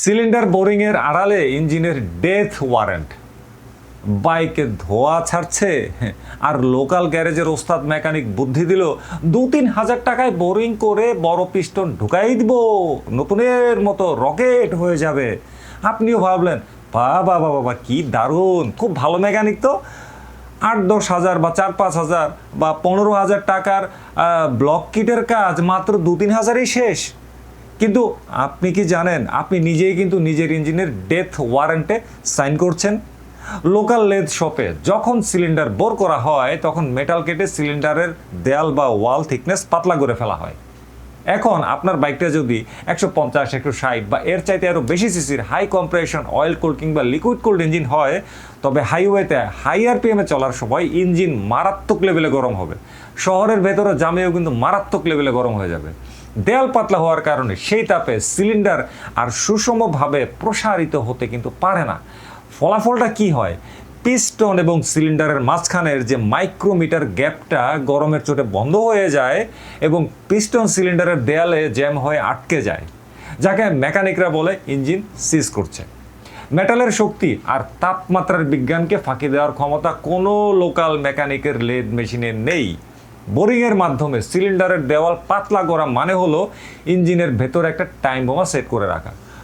Cylinder বোরিংয়ের আড়ালে ইঞ্জিনের death warrant, বাইকে ধোয়া ছাড়ছে আর লোকাল গ্যারেজের ওস্তাদ মেকানিক বুদ্ধি দিল 2-3 হাজার টাকায় বোরিং করে বড় পিস্টন ঢুকাই দিব, নতুনের মতো রকেট হয়ে যাবে। আপনিও ভাবলেন বাবা বাবা বাবা কি দারুণ, খুব ভালো মেকানিক তো। 8-10 হাজার বা 4-5 হাজার বা 15 হাজার টাকার ব্লক কিটের কাজ মাত্র 2-3 হাজারেই শেষ। কিন্তু আপনি কি জানেন, আপনি নিজেই কিন্তু নিজের ইঞ্জিনের ডেথ ওয়ারেন্টে সাইন করছেন। লোকাল লেদ শপে যখন সিলিন্ডার বোর করা হয় তখন মেটাল কেটে সিলিন্ডারের দেয়াল বা ওয়াল থিকনেস পাতলা করে ফেলা হয়। এখন আপনার বাইকটা যদি 150, 160 বা এর চাইতে আরও বেশি সিসির হাই কম্প্রেশন অয়েল কুল কিংবা লিকুইড কুলড ইঞ্জিন হয়, তবে হাইওয়েতে হাই আরপিএমে চলার সময় ইঞ্জিন মারাত্মক লেভেলে গরম হবে। শহরের ভেতরে জামেও কিন্তু মারাত্মক লেভেলে গরম হয়ে যাবে। দেয়াল পাতলা হওয়ার কারণে সেই তাপে সিলিন্ডার আর সুষমভাবে প্রসারিত হতে কিন্তু পারে না। ফলাফলটা কি হয়? পিস্টন এবং সিলিন্ডারের মাঝখানের যে মাইক্রোমিটার গ্যাপটা গরমের চোটে বন্ধ হয়ে যায় এবং পিস্টন সিলিন্ডারের দেয়ালে জ্যাম হয়ে আটকে যায়, যাকে মেকানিকরা বলে ইঞ্জিন সিজ করছে। মেটালের শক্তি আর তাপমাত্রার বিজ্ঞানকে ফাঁকি দেওয়ার ক্ষমতা কোনো লোকাল মেকানিকের লেদ মেশিনে নেই। বোরিংয়ের মাধ্যমে সিলিন্ডারের দেওয়াল পাতলা করা মানে হলো ইঞ্জিনের ভেতরে একটা টাইম বোমা সেট করে রাখা।